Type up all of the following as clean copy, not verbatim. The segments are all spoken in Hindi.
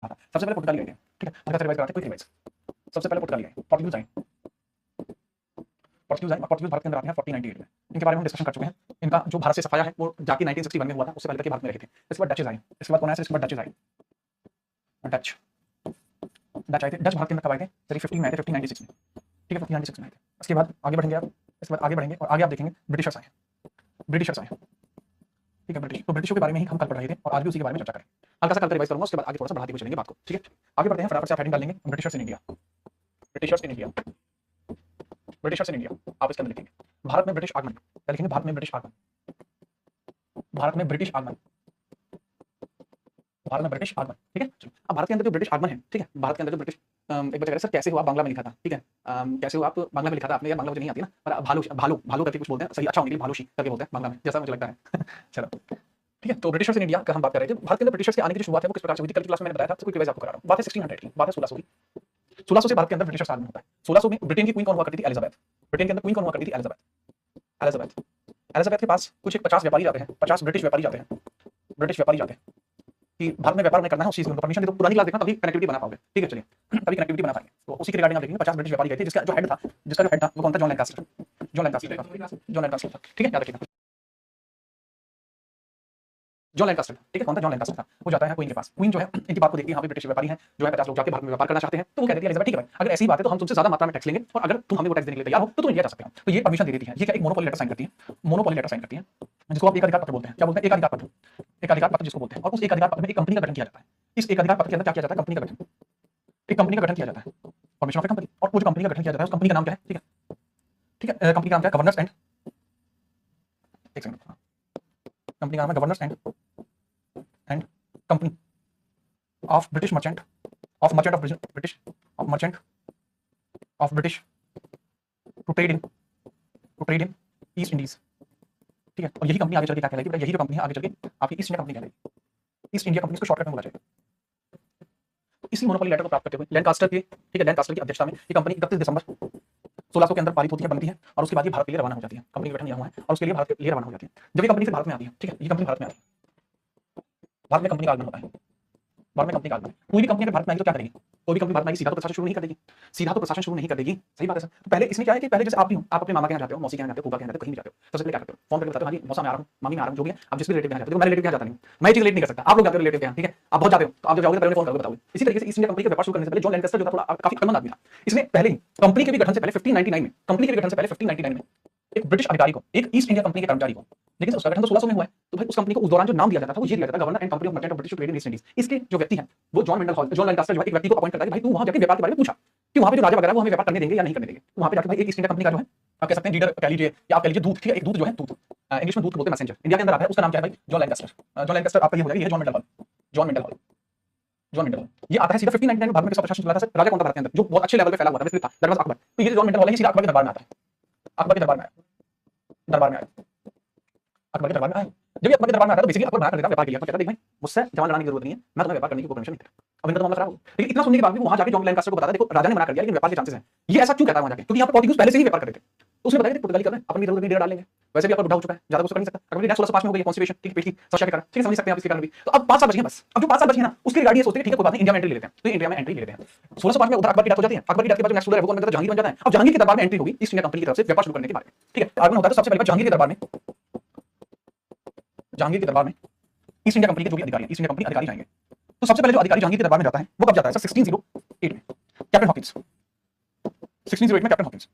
था। सबसे पहले पुर्तगाली आए थे, ठीक है, उनका रिवाइज कराते हैं, क्विक रिवाइज। सबसे पहले पुर्तगाली आए, पोर्टुगीज आए, पोर्टुगीज भारत के अंदर आते हैं 1498 में। इनके बारे में हम डिस्कशन कर चुके हैं। इनका जो भारत से सफाया है वो जाके 1961 में हुआ था, उससे पहले तक ये भारत में रहे थे। इसके बाद डचेज आए, इसके बाद कौन आया, इसके बाद डचेज आए, डच डच आए थे। डच भारत के अंदर कब आए थे, सॉरी 15 में आए थे, 1596 में, ठीक है, 1596 में आए थे। इसके बाद आगे बढ़ेंगे आप, इसके बाद आगे बढ़ेंगे और आगे आप देखेंगे ब्रिटिशर्स आए, ब्रिटिशर्स आए, ठीक है, ब्रिटिश। तो ब्रिटिशों के बारे में ही हम कल पढ़ रहे थे और आज भी उसी के बारे में चर्चा करें। हल्का सा कल रिवाइज करूंगा, उसके बाद आगे थोड़ा सा बढ़ाते हुए चलेंगे बात को, ठीक है। आगे बढ़ते हैं, फटाफट से आप हेडिंग डाल लेंगे, Britishers in India, Britishers in India, Britishers in India. आप इसके अंदर लिखेंगे भारत में ब्रिटिश आगमन, क्या लिखेंगे, भारत में ब्रिटिश आगमन, भारत में ब्रिटिश आगमन, भारत में ब्रिटिश आगमन, ठीक है। चलो, अब भारत के अंदर जो ब्रिटिश आगमन है, ठीक है, भारत के अंदर जो ब्रिटिश, एक बच्चा कह रहा है सर कैसे हुआ, बांग्ला में लिखा था, ठीक है, कैसे हुआ, आप बांग्ला में लिखा था आपने, यार बांग्ला मुझे नहीं आती ना, पर भालू भालू भालू करके कुछ बोलते हैं, सही अच्छा होने के लिए भालूशी करके बोलते हैं बांग्ला में, जैसा मुझे लगता है। चलो ठीक है, तो ब्रिटिशर्स इन इंडिया का हम बात कर रहे थे। भारत के अंदर ब्रिटिशर्स के आने की जो शुरुआत है वो किस प्रकार से हुई थी, कल की क्लास में मैंने बताया था, कोई रिवाइज आपको करा रहा हूं। बात है 1600 की, बात है 1600 की। 1600 से भारत के अंदर ब्रिटिशर्स आगमन होता है। 1600 में ब्रिटेन की क्वीन कौन हुआ करती थी, एलिजाबेथ। ब्रिटेन के अंदर क्वीन कौन हुआ करती थी, एलिजाबेथ। एलिजाबेथ, एलिजाबेथ के पास कुछ एक 50 व्यापारी जाते हैं, 50 ब्रिटिश व्यापारी जाते हैं, ब्रिटिश व्यापारी जाते हैं कि भारत में व्यापार उन्हें करना है, उस चीज को परमिशन दे दो। पुरानी क्लास देखना, तभी कनेक्टिविटी बना पाओगे, ठीक है। चलिए तभी कनेक्टिविटी बना पाएंगे। तो उसी के रिगार्डिंग आप देखेंगे 50 ब्रिटिश व्यापारी गए थे, जिसका जो हेड था वो कौन था, जॉन लैंकास्टर, जॉन लैंकास्टर था, जॉन लैंकास्टर था, ठीक है, याद रखिएगा, जॉन लैंकास्टर, ठीक है, कौन था, जॉन लैंकास्टर था। वो जाता है क्वीन के पास, क्वीन जो है इनकी बात को देखती है, यहाँ पे ब्रिटिश व्यापारी हैं जो है 50 लोग जाके भारत में व्यापार करना चाहते हैं, तो वो कहती है एलिजाबेथ ठीक है भाई, अगर ऐसी बात है तो हम तुमसे ज्यादा मात्रा में टैक्स लेंगे और अगर तुम हमें वो टैक्स देने के लिए तैयार हो तो तुम इंडिया जा सकते हो। तो ये परमिशन दे देती है। ये क्या, एक मोनोपोली लेटर साइन करती है, मोनोपोली लेटर साइन करती है, जिसको आप एकाधिकार पत्र बोलते हैं। क्या बोलते हैं, एकाधिकार पत्र, एकाधिकार पत्र जिसको बोलते हैं। और उस एकाधिकार पत्र में एक कंपनी का गठन किया जाता है। इस एकाधिकार पत्र के अंदर क्या किया जाता है, कंपनी का गठन, एक कंपनी का गठन किया जाता है, फॉर्मेशन ऑफ ए कंपनी। और वो जो कंपनी का गठन किया जाता है उस कंपनी का नाम क्या है, ठीक है, ठीक है, कंपनी का नाम क्या है, गवर्नर्स एंड, एक सेकंड, कंपनी का नाम है governors and company of British merchant, of merchant of British, of merchant of British to trade in East Indies, ठीक है। और यही कंपनी आगे चल के क्या कहलाएगी, यही जो कंपनी है आगे चल के आपकी ईस्ट इंडिया कंपनी कहलाएगी, ईस्ट इंडिया कंपनी, इसको शॉर्टकट में बोला जाएगा। तो इसी मोनोपोली लेटर को प्राप्त करते हुए लैंकास्टर के, ठीक है, लैंकास्टर की अध्यक्षता में ये कंपनी 31 दिसंबर 1600 के अंदर पारित होती है, बनती है और उसके बाद ये भारत के लिए रवाना हो जाती है। कंपनी का गठन हुआ है और उसके लिए भारत के लिए रवाना हो जाती है। जब ये कंपनी फिर भारत में आती है, ठीक है, ये कंपनी भारत में आती है, भारत में कंपनी का आगमन होता है, भारत में कंपनी का आगमन। कोई भी कंपनी अगर भारत में आएगी तो क्या करेगी, कोई भी कंपनी भारत में आएगी सीधा तो प्रशासन शुरू नहीं कर देगी, सीधा तो प्रशासन शुरू नहीं कर देगी, सही बात है सर। तो पहले इसमें क्या है कि पहले जैसे आप भी हो, आप अपने मामा के यहाँ जाते हो, मौसी के यहाँ जाते हो, फूफा के यहाँ जाते हो, कहीं भी जाते हो, सबसे पहले क्या करते हो, फोन करके बताते हो हाँ जी मौसा मैं आ रहा हूँ, मामी मैं आ रहा हूँ, जो भी है आप जिस भी रिलेटिव के यहाँ जाते हो। मैं रिलेटिव के यहाँ जाता नहीं, मैं ये चीज रिलेट नहीं कर सकता, आप लोग जाते हो रिलेटिव के यहाँ, ठीक है, आप बहुत जाते हो, तो आप जब जाओगे पहले फोन करके बताओगे। इसी तरीके से ईस्ट इंडिया कंपनी के व्यापार शुरू करने से पहले जॉन लैंकास्टर जो था थोड़ा काफी अकलमंद आदमी था। इसने पहले ही कंपनी के भी गठन से पहले 1599 में, कंपनी के भी गठन से पहले 1599 में एक ब्रिटिश अधिकारी को, एक ईस्ट इंडिया कंपनी के कर्मचारी को, लेकिन उसका गठन तो 1600 में हुआ है, तो भाई उस कंपनी को उस दौरान जो नाम दिया जाता था वो ये दिया जाता था, governor and company of merchant of British trade in East Indies. इसके जो व्यक्ति हैं वो John Mendel hall, John Lancaster जो है एक व्यक्ति को अपॉइंट करता है, भाई तू वहां जाके व्यापार के बारे में पूछा कि वहां पे जो राजा वगैरह वो हमें व्यापार करने देंगे या नहीं करने देंगे। वहां पे जाके भाई एक ईस्ट इंडिया कंपनी का जो है आप कह सकते हैं लीडर कह लीजिए या आप कह लीजिए दूत, ठीक है, एक दूत जो है, दूत इंग्लिश में दूत बोलते हैं, मैसेंजर, इंडिया के अंदर आता है, उसका नाम क्या है भाई, जॉन लैंकास्टर। जॉन लैंकास्टर आपका ये हो जाएगा, ये John Mendel hall, John Mendel hall, John Mendel hall ये आता है सीधा 1599 में। भारत में किसका प्रशासन चला था सर, राजा कौन था भारत के अंदर जो बहुत अच्छे लेवल पे फैला हुआ था, विस्तृत था, दैट वाज अकबर। तो ये जॉन मेंडल हॉल है सीधा अकबर के दरबार में आता है, अकबर के दरबार में आया, दरबार में आया, अकबर के दरबार में आया। जब ये अकबर के दरबार में आता है तो बेसिकली अकबर मना कर देता है व्यापार के लिए, कहता है देख भाई मुझसे जवान लगाने की जरूरत नहीं है, मैं तुम्हें व्यापार करने की परमिशन नहीं देता। अब इनका तो मामला खराब हो। लेकिन इतना सुनने के बाद भी वहां जाके जॉन लैंकास्टर को बताता है देखो राजा ने मना कर दिया लेकिन व्यापार के चांसेस हैं। ये ऐसा क्यों कहता है वहां जाके, क्योंकि यहाँ पर पोर्टुगीज पहले से ही व्यापार कर रहे थे, तो उसने बताया कि पुर्तगाली कर रहे हैं, अपन भी इधर डेरा डाल लेंगे, वैसे भी अपन बुढ़ा हो चुका है, ज्यादा कुछ कर नहीं सकता, अगर 1605 में हो गई कॉन्स्टिट्यूशन, ठीक पेश की समस्या के कारण, ठीक है, समझ सकते हैं आप इसके कारण भी। तो अब 5 साल बच गए बस, अब जो 5 साल बच गए ना उसके रिगार्डिंग ये सोचते हैं ठीक है कोई बात नहीं इंडिया में एंट्री ले लेते हैं, तो इंडिया में एंट्री ले लेते हैं। 1605 में उधर अकबर की डेथ हो जाती है, अकबर की डेथ के बाद जो नेक्स्ट रूलर है वो कौन बनता है, जहांगीर बन जाता है। अब जहांगीर के दरबार में एंट्री होगी ईस्ट इंडिया कंपनी की तरफ से व्यापार शुरू करने के बारे में, ठीक है। आगमन होता है तो सबसे पहले जहांगीर के दरबार में, जहांगीर के दरबार में ईस्ट इंडिया कंपनी के जो भी अधिकारी हैं, ईस्ट इंडिया कंपनी अधिकारी जाएंगे। तो सबसे पहले जो अधिकारी जहांगीर के दरबार में जाता है वो कब जाता है सर, 1608 में, कैप्टन हॉकिंस, 1608 में कैप्टन हॉकिंस।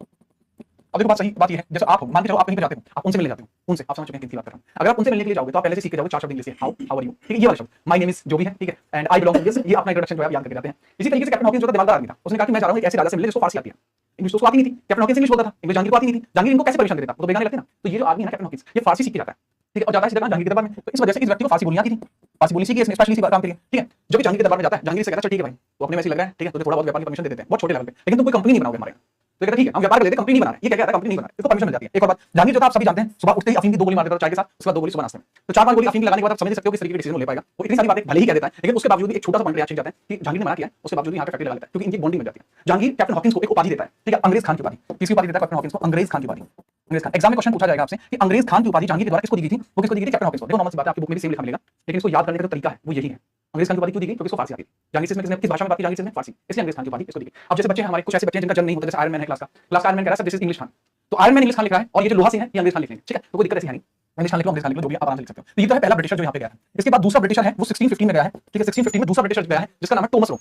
अब देखो बात सही बात ये है, जैसे आप हो, मान के चलो आप कहीं पे जाते हो, आप उनसे मिलने जाते हो, उनसे आप समझ चुके हैं किसकी बात कर रहा हूं। अगर आप उनसे मिलने के लिए जाओगे तो आप पहले से सीख के जाओगे 4 शब्द इंग्लिश से, हाउ आर यू, ठीक है, ये वाला शब्द माय नेम इज जो भी है, ठीक है, and I belong to this, ये अपना इंट्रोडक्शन जो है आप याद करके जाते हैं। इसी तरीके से कैप्टन हॉकिंस जो था दिमागदार आदमी था, उसने कहा कि मैं जा रहा हूं एक ऐसे राजा से मिलने जिसको फारसी आती है, इंग्लिश तो उसको आती नहीं थी, कैप्टन हॉकिंस इंग्लिश बोलता था, इंग्लिश जहांगीर को आती नहीं थी, जहांगीर इनको कैसे परमिशन देता, वो बेगाने लगते ना। तो ये जो आदमी है ना कैप्टन हॉकिंस, ये फारसी सीख के जाता है, ठीक है, और जाता है सीधा जहांगीर के दरबार में। तो इस वजह से इस व्यक्ति को फारसी बोलनी आती थी, फारसी बोलनी सीखी इसने स्पेशली इसी काम के लिए, ठीक है। जब भी जहांगीर के दरबार में जाता है जहांगीर से कहता है चल ठीक है भाई तो अपने में ऐसे लग रहा है, ठीक है, तुझे थोड़ा बहुत व्यापार की परमिशन दे देते हैं बहुत छोटे लेवल पे, लेकिन तुम कोई कंपनी नहीं बनाओगे हमारे, तो कहता ठीक है हम व्यापार कर लेते, कंपनी नहीं बना रहे, ये क्या कहता है कंपनी नहीं बना रहे, इसको परमिशन मिल जाती है। एक और बात, जहांगीर जो था आप सभी जानते हैं, सुबह उठते ही अफीम की 2 गोली मार देता था चाय के साथ, उसके बाद 2 गोली सुबह नाश्ते में, तो 4-5 गोली अफीम की लगाने के बाद आप समझ सकते हो किस तरीके के डिसीजन ले पाएगा वो। इतनी सारी बातें भले ही कह देता है लेकिन उसके बावजूद भी एक छोटा सा पॉइंट याद जाता है कि जहांगीर ने मना किया है, उसके बावजूद यहाँ पे फैक्ट्री लगा लेता है क्योंकि इनकी बॉन्डिंग बन जाती है। जहांगीर कैप्टन हॉकिंस को एक उपाधि देता है, ठीक है, अंग्रेज खान की उपाधि। किसकी उपाधि देता है कैप्टन हॉकिंस को, अंग्रेज खान की उपाधि, अंग्रेज खान। एग्जाम में क्वेश्चन पूछा जाएगा आपसे कि अंग्रेज खान की उपाधि जहांगीर के द्वारा किसको दी गई थी, वो किसको दी गई थी, कैप्टन हॉकिंस को। देखो नॉर्मल सी बात है, आपकी बुक में भी सेम लिखा मिलेगा, लेकिन इसको याद करने का जो तरीका है वो यही है। अंग्रेज खान की उपाधि क्यों दी गई, क्योंकि इसको फारसी आती थी। जहांगीर में किस भाषा में बात की, जहांगीर में फारसी, इसलिए अंग्रेज खान की उपाधि इसको दी गई। अब जैसे बच्चे हमारे कुछ ऐसे बच्चे हैं जिनका जन्म नहीं होता, जैसे आयरन मैन है क्लास आयरन मैन कह रहा है sir this is English Khan, तो आयरन मैन इंग्लिश खान लिख रहा है और ये जो लोहा सिंह है ये अंग्रेज खान लिख रहे हैं, ठीक है, तो कोई दिक्कत ऐसी है नहीं। इंग्लिश खान लिख लो, अंग्रेज खान लिख लो, जो भी आप आराम से लिख सकते हो। तो ये तो है पहला ब्रिटिशर जो यहाँ पे गया था। इसके बाद दूसरा ब्रिटिशर है वो 1615 में गया है, ठीक है, 1615 में दूसरा ब्रिटिशर गया है जिसका नाम है टॉमस रो।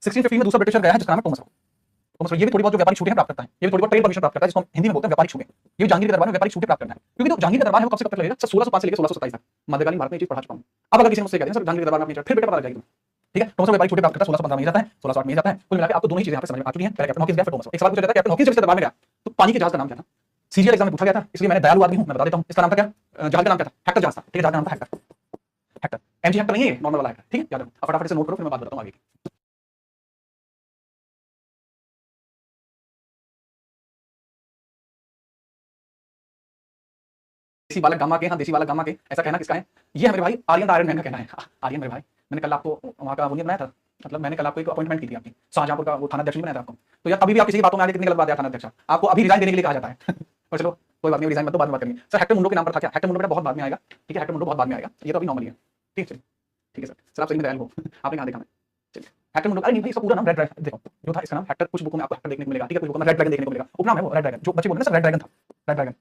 1615 में दूसरा ब्रिटिशर गया है जिसका नाम है टॉमस रो। ये भी थोड़ी बहुत जो व्यापारिक छूटें प्राप्त करता है, ये भी थोड़ी बहुत ट्रेड परमिशन प्राप्त करता है, जिसको हम हिंदी में बोलते हैं व्यापारिक छूटें। ये जहांगीर के दरबार में व्यापारिक छूटें प्राप्त करना है, क्योंकि तो जहांगीर का दरबार है वो कब से कब तक लगेगा, 1605 से लेकर 1627 तक। मध्यकालीन भारत में ये चीज पढ़ा चुका हूं। अब अगर किसी ने मुझसे कह दिया सर जहांगीर के दरबार में अपनी फिर बेटा पता लग जाएगी, ठीक है। टॉमस व्यापारिक छूटें प्राप्त करता है, 1615 में जाता है, 1608 में जाता है। कुल मिलाकर आपको दोनों ही चीजें यहाँ पे समझ में आ चुकी हैं। पहले कैप्टन हॉकिंस गया, फिर टॉमस। एक सवाल पूछा जाता है कैप्टन हॉकिंस जब इसके दरबार में गया तो पानी के जहाज का नाम क्या था, सीजीएल एग्जाम में पूछा गया था, इसलिए मैंने दयालु आदमी हूं, मैं बता देता हूं। इसका नाम था क्या, जहाज का नाम क्या था, हेक्टर जहाज था, ठीक है, जहाज का नाम था हेक्टर। हेक्टर एमजी हेक्टर नहीं है, नॉर्मल वाला हेक्टर, ठीक है, याद रखो। अब फटाफट से नोट करो, फिर मैं बात बताता हूं आगे की। देसी बालक गामा के, हाँ देसी बालक गामा के, ऐसा कहना किसका है, ये है मेरे भाई आर्यन द आयरन मैन का कहना है। आर्यन मेरे भाई, मैंने कल आपको वहाँ का वो नहीं बनाया था, मतलब मैंने कल आपको एक अपॉइंटमेंट की थी आपकी शाहजहांपुर का, वो थाना अध्यक्ष नहीं बनाया था आपको, तो यार अभी भी आप किसी की बातों में आगे कितनी गलत बात है थाना अध्यक्ष, आपको अभी रिजाइन देने के लिए कहा जाता है। और चलो कोई बात नहीं, रिजाइन मत दो, बाद में बात करेंगे। सर हेक्टर मुंडो के नाम पर था क्या, हेक्टर मुंडो बेटा बहुत बाद में आएगा, ठीक है, हेक्टर मुंडो बहुत बाद में आएगा, ये तो अभी नॉर्मली है, ठीक है, ठीक है सर। सर आप सही में दयालु हो, आपने कहाँ देखा मैं, चलिए। हेक्टर मुंडो, अरे नहीं भाई इसका पूरा नाम रेड ड्रैगन, देखो जो था इसका नाम हेक्टर, कुछ बुकों में आपको हेक्टर देखने को मिलेगा, ठीक है, कुछ बुकों में रेड ड्रैगन देखने को मिलेगा, उपनाम है वो रेड ड्रैगन, जो बच्चे बोलते हैं सर रेड ड्रैगन था, रेड ड्रैगन,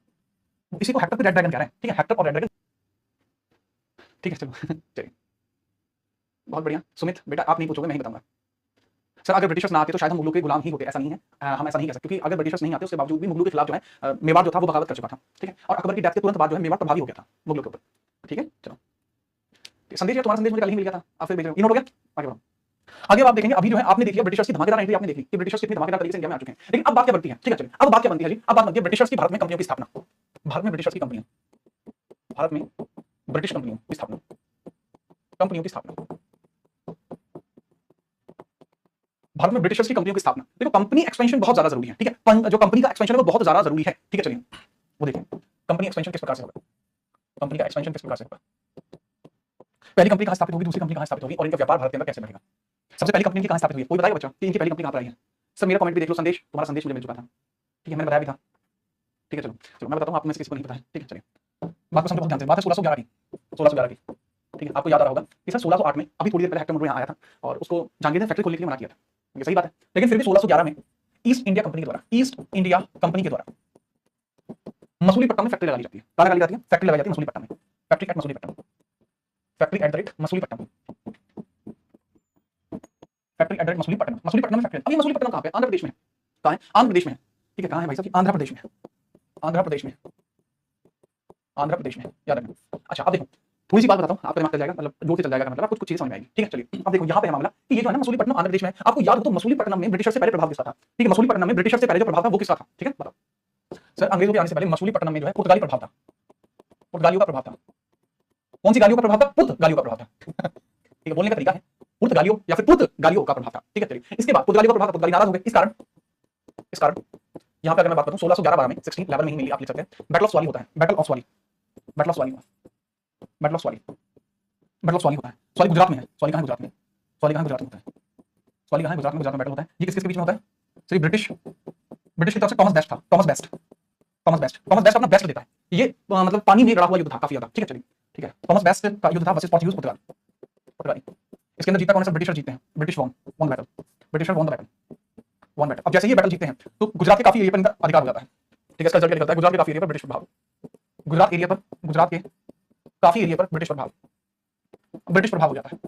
इसी को हेक्टर पे रेड ड्रैगन कह रहे हैं, ठीक है, हेक्टर और रेड ड्रैगन, ठीक है चलो। चलिए बहुत बढ़िया। सुमित बेटा आप नहीं पूछोगे, मैं ही बताऊंगा। सर अगर ब्रिटिशर्स ना आते तो शायद हम मुगलों के गुलाम ही होते, ऐसा नहीं है, हम ऐसा नहीं कह सकते, क्योंकि अगर ब्रिटिशर्स नहीं आते उसके बावजूद भी मुगलों के खिलाफ जो है मेवाड़ जो था वो बगावत कर चुका था, ठीक है, और अकबर की डेथ के तुरंत बाद जो है मेवाड़ प्रभावी हो गया था मुगलों के ऊपर, ठीक है। चलो संदेश है, तुम्हारा संदेश मुझे कल ही मिल गया था, आप फिर भेज रहे हो, ये नोट हो गया, आगे बढ़ो। आगे आप देखेंगे, अभी जो है आपने देख लिया ब्रिटिशर्स की धमाकेदार एंट्री, आपने देखी कि ब्रिटिशर्स कितने धमाकेदार तरीके से इंडिया में आ चुके हैं, लेकिन अब बात क्या बनती है, ठीक है चलिए, अब बात क्या बनती है जी, अब बात बनती है ब्रिटिशर्स की भारत में कंपनियों की स्थापना, भारत में ब्रिटिशर्स की कंपनियां, भारत में ब्रिटिश कंपनियों की स्थापना, कंपनियों की स्थापना, भारत में ब्रिटिशर्स की कंपनियों की स्थापना। देखो कंपनी एक्सपेंशन बहुत ज्यादा जरूरी है, ठीक है, जो कंपनी का एक्सपेंशन है वो बहुत ज्यादा जरूरी है, ठीक है चलिए वो देखिए कंपनी एक्सपेंशन किस प्रकार से होगा, कंपनी का एक्सपेंशन किस प्रकार से होगा, पहली कंपनी कहां स्थापित होगी, दूसरी कंपनी कहां स्थापित होगी, और इनका व्यापार भारत के अंदर कैसे बढ़ेगा। सबसे पहली कंपनी कहां स्थापित हुई है, कोई बताएगा बच्चों कि इनकी पहली कंपनी कहां पर आई है। सर मेरा कमेंट भी देख लो, संदेश तुम्हारा संदेश मुझे मिल चुका था, ठीक है, मैंने बताया भी था, ठीक है चलो चलो मैं बताता हूं, आप में से किसी को नहीं पता है, ठीक है चलिए बात को समझो बहुत ध्यान से। बात है 1611 की, 1611 की, ठीक है, आपको याद आ रहा होगा कि सर 1608 में अभी थोड़ी देर पहले हेक्टर मुंडो यहाँ आया था और उसको जहांगीर ने फैक्ट्री खोलने के लिए मना किया था, ये सही बात है, लेकिन फिर भी 1611 में ईस्ट इंडिया कंपनी के द्वारा, ईस्ट इंडिया कंपनी के द्वारा मसूलीपट्टनम में फैक्ट्री लगाई जाती है, कहां लगाई जाती है, फैक्ट्री लगाई जाती है मसूलीपट्टनम में, factory eight Masulipatnam, factory at the rate Masulipatnam, factory at the rate Masulipatnam, Masulipatnam में फैक्ट्री। अब ये मसूलीपट्टनम कहां पे है, आंध्र प्रदेश में है, कहां है, आंध्र प्रदेश में है, ठीक है, कहां है भाई साहब, आंध्र प्रदेश में, आंध्र प्रदेश में, आंध्र प्रदेश में, याद रखना। अच्छा अब देखो थोड़ी सी बात बताता हूं, आपका दिमाग चल जाएगा, मतलब जोर से चल जाएगा, मतलब कुछ कुछ चीजें समझ में आएगी, ठीक है चलिए। अब देखो यहाँ पे है मामला कि ये जो है ना मसूलीपट्टनम आंध्र प्रदेश में है, आपको याद हो तो मसूलीपट्टनम में ब्रिटिशर से पहले प्रभाव किसका था, ठीक है, मसूलीपट्टनम में ब्रिटिशर से पहले जो प्रभाव था वो किसका था, ठीक है बताओ। सर अंग्रेजों के आने से पहले मसूलीपट्टनम में जो है पुर्तगाली प्रभाव था, पुर्तगालियों का प्रभाव था, कौन सी गालियों का प्रभाव था, पुर्तगालियों का प्रभाव था, ठीक है, बोलने का तरीका है पुर्तगालियों या फिर पुर्तगालियों का प्रभाव था, ठीक है चलिए। इसके बाद पुर्तगालियों का प्रभाव था, पुर्तगाली नाराज हो गए, इस कारण यहाँ पे अगर मैं बात करूं 1611 में 1611 में ही मिली, आप लिख सकते हैं बैटल ऑफ स्वाली होता है, battle of Swally, battle of Swally, battle of Swally, battle of Swally होता है, स्वाली गुजरात में है, स्वाली कहां है, गुजरात में, स्वाली कहां है, गुजरात में होता है, स्वाली कहां है, गुजरात में, गुजरात में बैटल होता है। ये किसके बीच में होता है, सर ब्रिटिश की तरफ से टॉमस बेस्ट था, Thomas best, Thomas best, Thomas best अपना बेस्ट देता है, ये मतलब पानी में लड़ा हुआ युद्ध था काफी ज्यादा, ठीक है चलिए, ठीक है, टॉमस बेस्ट का युद्ध था वर्सेस पोर्चुगीज, पुर्तगाली। इसके अंदर जीता कौन है सर, ब्रिटिशर जीते हैं, British won battle, Britisher won the battle, won battle. अब जैसे ये बैटल जीते हैं तो गुजरात के काफी एरिया पर इनका अधिकार हो जाता है, ठीक है, इसका रिजल्ट क्या निकलता है, गुजरात के काफी एरिया पर ब्रिटिश प्रभाव, गुजरात एरिया पर, गुजरात के काफी एरिया पर ब्रिटिश प्रभाव, ब्रिटिश प्रभाव हो जाता है,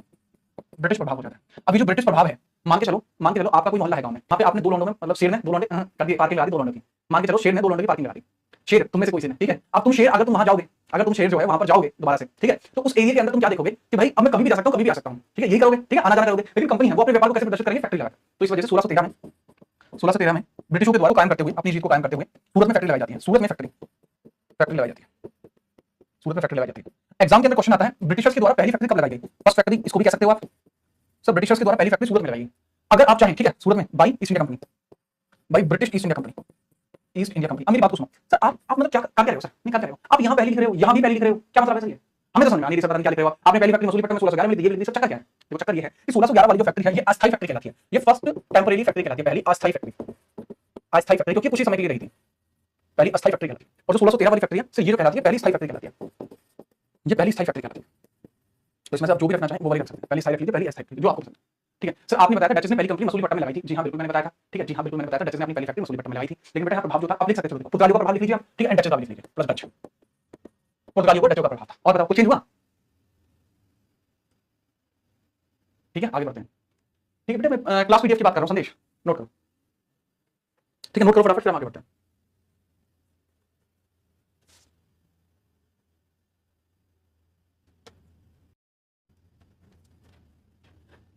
ब्रिटिश प्रभाव हो जाता है। अभी जो ब्रिटिश प्रभाव है, मान के चलो आपका कोई मोहल्ला है गांव में, वहां पे आपने दो लौंडों में, मतलब शेर ने दो लौंडे कर दिए, पार्किंग लगा दी दो लौंडों की, मान के चलो शेर ने दो लौंडों की पार्किंग लगा दी, शेर तुम में से कोई से ने, ठीक है। अब तुम शेर, अगर तुम वहां जाओगे, अगर तुम शेर जो है वहां पर जाओगे दोबारा से, ठीक है, तो उस एरिया के अंदर तुम क्या देखोगे कि भाई अब मैं कभी भी जा सकता हूं, कभी भी आ सकता हूं, ठीक है, यही करोगे, ठीक है, आना जाना करोगे। लेकिन कंपनी है वो अपने व्यापार को कैसे प्रदर्शित करेंगे, फैक्ट्री लगाकर। तो इस वजह से 1613 में ब्रिटिशों के द्वारा कायम करते हुए, अपनी जीत को कायम करते हुए सूरत में फैक्ट्री लगाई जाती है, सूरत में फैक्ट्री लगाई जाती है, सूरत में फैक्ट्री लगाई जाती है। एग्जाम के अंदर क्वेश्चन आता है ब्रिटिशर्स के द्वारा पहली फैक्ट्री कब लगाई गई, फर्स्ट फैक्ट्री, इसको भी कह सकते हो आप सर, ब्रिटिशर्स के द्वारा पहली फैक्ट्री सूरत में लगाई गई। अगर आप चाहें, ठीक है, सूरत में by east India company, by British East India company, east India company. अब मेरी बात को सुनो सर, आप मतलब क्या कर रहे हो सर, नहीं क्या कर रहे हो आप, यहाँ पहले लिख रहे हो, यहाँ भी पहले लिख रहे हो, क्या मतलब है सर ये, हमें तो समझ में नहीं, पता नहीं क्या लिख रहे हो आपने। पहली फैक्ट्री मसूलीपट्टनम में 1611 में ये चक्कर क्या है, देखो चक्कर ये है कि 1611 वाली जो फैक्ट्री है ये अस्थायी फैक्ट्री कहलाती है, ये फर्स्ट टेंपरेरी फैक्ट्री कहलाती है, पहली अस्थायी फैक्ट्री, अस्थायी फैक्ट्री, क्योंकि कुछ ही समय के लिए रही थी, पहली अस्थायी फैक्ट्री कहलाती है। और जो 1613 वाली फैक्ट्री है सिर्फ ये जो कहलाती है पहली स्थायी फैक्ट्री कहलाती है। ये पहली स्थायी फैक्ट्री कहलाती है। तो इसमें से आप जो भी रखना चाहें वो वाली रख सकते हैं। पहली स्थायी रख लीजिए, पहली अस्थायी जो आपको पसंद है। ठीक है सर, आपने बताया था डचेस ने पहली कंपनी मसूलीपट्टनम में लगाई थी। जी हाँ बिल्कुल मैंने बताया था। ठीक है जी हाँ बिल्कुल मैंने बताया था डचेस ने अपनी पहली फैक्ट्री मसूलीपट्टनम में लगाई थी। लेकिन बेटा यहाँ प्रभाव जो था आप लिख सकते थे, पुर्तगालियों का प्रभाव लिख लीजिए आप। ठीक है, एंड डचेस का लिख लीजिए प्लस डच। पुर्तगालियों को डचों का प्रभाव था। और बताओ कुछ चेंज हुआ? ठीक है आगे बढ़ते हैं। ठीक है बेटा मैं क्लास पीडीएफ की बात कर रहा हूँ, संदेश नोट करो। ठीक है नोट करो फटाफट, फिर हम आगे बढ़ते हैं।